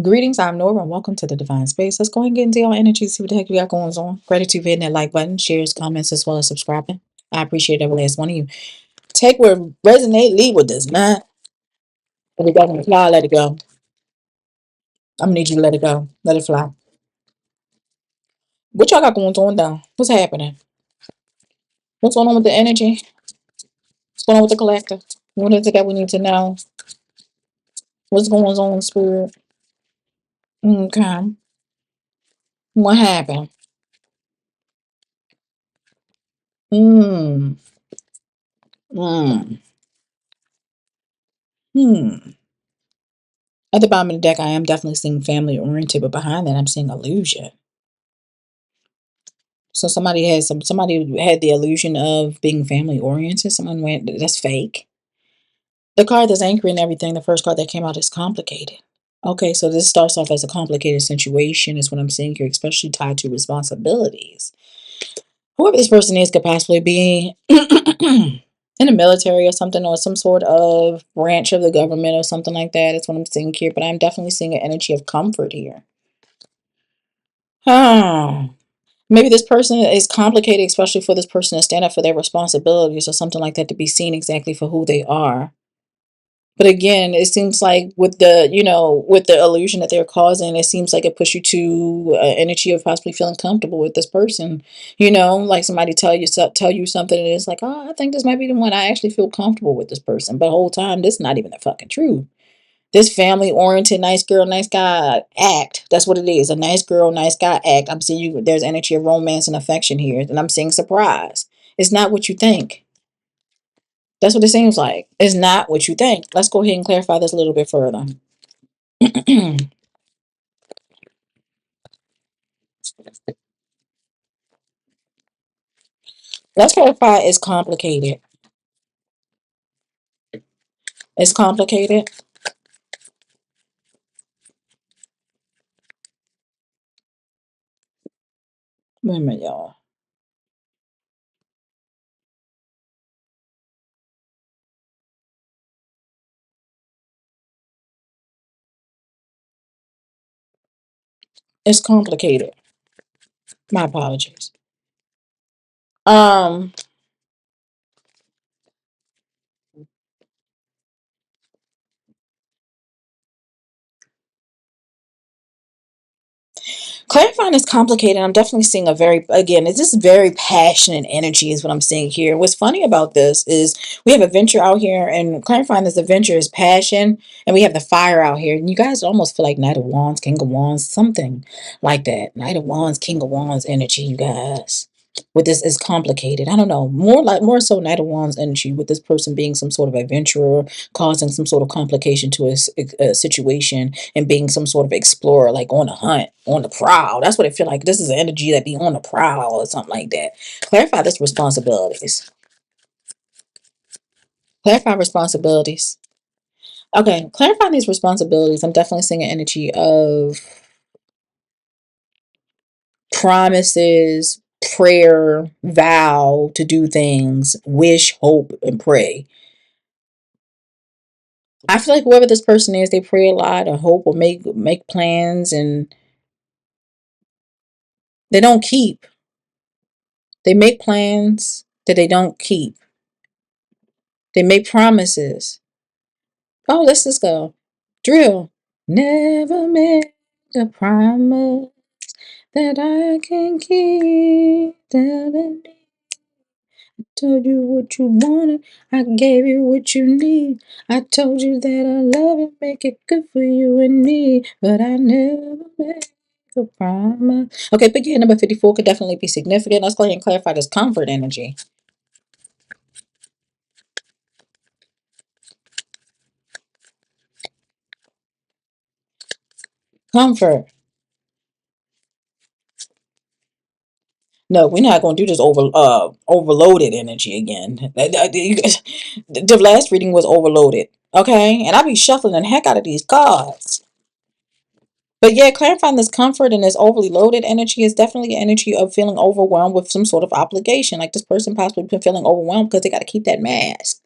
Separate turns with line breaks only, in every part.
Greetings, I'm Nora, and welcome to the Divine Space. Let's go ahead and get into our energy, see what the heck we got going on. Gratitude for hitting that like button, shares, comments, as well as subscribing. I appreciate every last one of you. Take what resonate, leave what does not. If it doesn't fly, let it go. I'm gonna need you to let it go. Let it fly. What y'all got going on down? What's happening? What's going on with the energy? What's going on with the collective? What is it that we need to know? What's going on in spirit? Okay. What happened? Hmm. Hmm. Hmm. At the bottom of the deck, I am definitely seeing family oriented, but behind that, I'm seeing illusion. So somebody had the illusion of being family oriented. Someone went, that's fake. The card that's anchoring everything, the first card that came out is complicated. Okay, so this starts off as a complicated situation, is what I'm seeing here, especially tied to responsibilities. Whoever this person is could possibly be in the military or something, or some sort of branch of the government or something like that. Is what I'm seeing here, but I'm definitely seeing an energy of comfort here. Maybe this person is complicated, especially for this person to stand up for their responsibilities or something like that, to be seen exactly for who they are. But again, it seems like with with the illusion that they're causing, it seems like it puts you to energy of possibly feeling comfortable with this person. Like somebody tell you something, and it's like, oh, I think this might be the one. I actually feel comfortable with this person, but the whole time, this is not even the fucking truth. This family oriented, nice girl, nice guy act. That's what it is. A nice girl, nice guy act. I'm seeing you. There's energy of romance and affection here, and I'm seeing surprise. It's not what you think. That's what it seems like. It's not what you think. Let's go ahead and clarify this a little bit further. Let's clarify it's complicated. It's complicated. Wait a minute, y'all. It's complicated. My apologies. Um, Clarifying is complicated. I'm definitely seeing it's just very passionate energy is what I'm seeing here. What's funny about this is we have a venture out here, and clarifying this adventure is passion, and we have the fire out here. And you guys almost feel like Knight of Wands, King of Wands, something like that. Knight of Wands, King of Wands energy, you guys. With this is complicated. I don't know. More so Knight of Wands energy, with this person being some sort of adventurer, causing some sort of complication to a situation, and being some sort of explorer, like on a hunt, on the prowl. That's what I feel like. This is an energy that be on the prowl or something like that. Clarify this responsibilities. Clarify responsibilities. Okay, clarifying these responsibilities. I'm definitely seeing an energy of promises, prayer, vow to do things, wish, hope, and pray. I feel like whoever this person is, they pray a lot or hope or make plans, and they don't keep. They make plans that they don't keep. They make promises. Oh, let's just go. Drill. Never make a promise that I can keep. Told you what you wanted, I gave you what you need. I told you that I love it, make it good for you and me. But I never make a promise. Okay, but yeah, number 54 could definitely be significant. Let's go ahead and clarify this comfort energy. Comfort. No, we're not going to do this overloaded energy again. The last reading was overloaded. Okay, and I be shuffling the heck out of these cards. But yeah, clarifying this comfort and this overly loaded energy is definitely an energy of feeling overwhelmed with some sort of obligation. Like this person possibly been feeling overwhelmed because they got to keep that mask.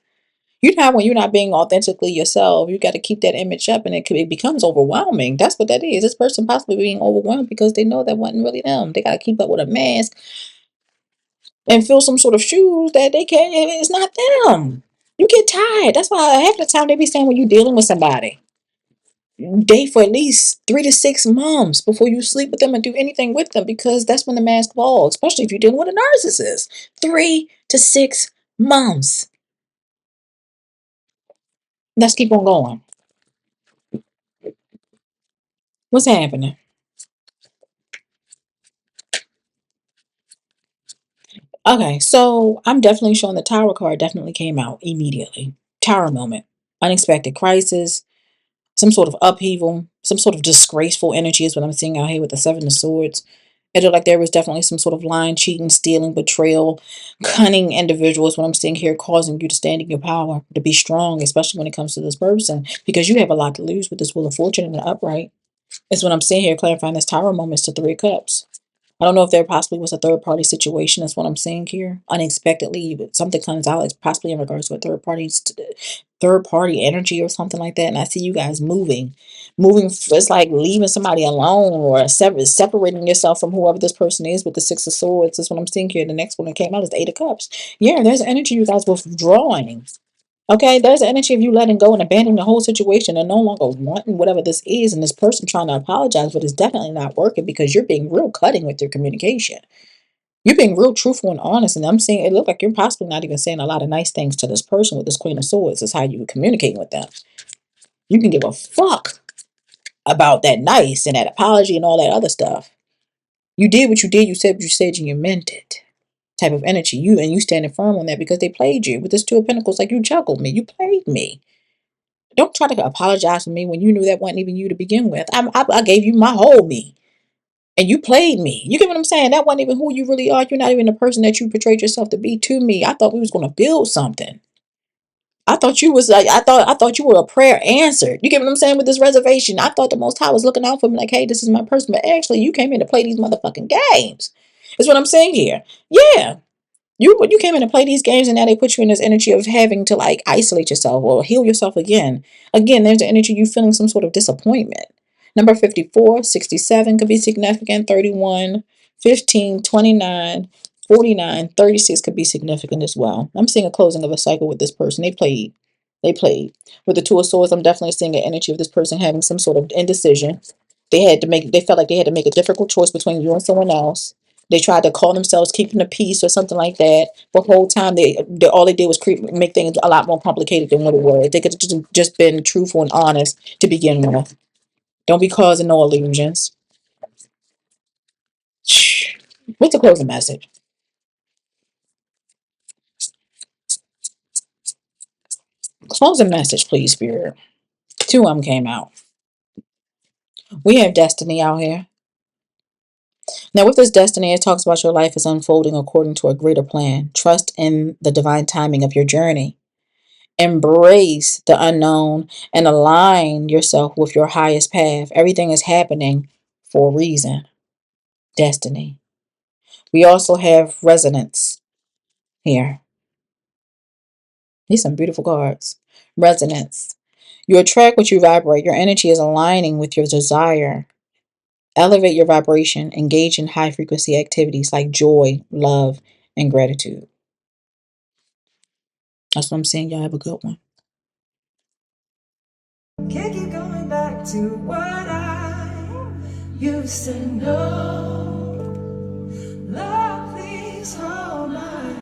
You know how when you're not being authentically yourself, you got to keep that image up, and it becomes overwhelming. That's what that is. This person possibly being overwhelmed because they know that wasn't really them. They got to keep up with a mask and fill some sort of shoes that they can't. It's not them. You get tired. That's why half the time they be saying when you're dealing with somebody, date for at least 3 to 6 months before you sleep with them and do anything with them, because that's when the mask falls. Especially if you're dealing with a narcissist, 3 to 6 months. Let's keep on going. What's happening? Okay, so I'm definitely showing the Tower card definitely came out immediately. Tower moment, unexpected crisis, some sort of upheaval, some sort of disgraceful energy is what I'm seeing out here with the Seven of Swords. It looked like there was definitely some sort of lying, cheating, stealing, betrayal, cunning individuals. What I'm seeing here causing you to stand in your power, to be strong, especially when it comes to this person, because you have a lot to lose with this Wheel of Fortune in the upright. Is what I'm seeing here, clarifying this Tower moment is the Three of Cups. I don't know if there possibly was a third party situation. That's what I'm saying here. Unexpectedly, but something comes out. It's possibly in regards to a third party energy or something like that. And I see you guys moving. It's like leaving somebody alone or separating yourself from whoever this person is with the Six of Swords. That's what I'm seeing here. The next one that came out is the Eight of Cups. Yeah, there's energy you guys withdrawing. Okay, there's the energy of you letting go and abandoning the whole situation and no longer wanting whatever this is, and this person trying to apologize, but it's definitely not working because you're being real cutting with your communication. You're being real truthful and honest, and I'm saying it looked like you're possibly not even saying a lot of nice things to this person with this Queen of Swords. Is how you communicate with them. You can give a fuck about that nice and that apology and all that other stuff. You did what you did. You said what you said, and you meant it. Type of energy. You standing firm on that because they played you with this Two of Pentacles. Like, you juggled me. You played me. Don't try to apologize to me when you knew that wasn't even you to begin with. I gave you my whole me, and you played me. You get what I'm saying? That wasn't even who you really are. You're not even the person that you portrayed yourself to be to me. I thought we was gonna build something. I thought you was like I thought you were a prayer answered. You get what I'm saying with this reservation? I thought the Most High was looking out for me, like, hey, this is my person. But actually, you came in to play these motherfucking games. Is what I'm saying here. Yeah. You came in to play these games, and now they put you in this energy of having to like isolate yourself or heal yourself again. Again, there's the energy you feeling some sort of disappointment. Number 54, 67 could be significant. 31, 15, 29, 49, 36 could be significant as well. I'm seeing a closing of a cycle with this person. They played. They played. With the Two of Swords, I'm definitely seeing an energy of this person having some sort of indecision. They felt like they had to make a difficult choice between you and someone else. They tried to call themselves keeping the peace or something like that. The whole time they all they did was make things a lot more complicated than what it was. They could have just been truthful and honest to begin with. Don't be causing no illusions. Shh. What's the closing message? Closing message, please, Spirit. Two of them came out. We have destiny out here. Now, with this destiny, it talks about your life is unfolding according to a greater plan. Trust in the divine timing of your journey. Embrace the unknown and align yourself with your highest path. Everything is happening for a reason. Destiny. We also have resonance here. These are some beautiful cards. Resonance. You attract what you vibrate. Your energy is aligning with your desire. Elevate your vibration. Engage in high frequency activities like joy, love, and gratitude. That's what I'm saying. Y'all have a good one. Can't keep going back to what I used to know.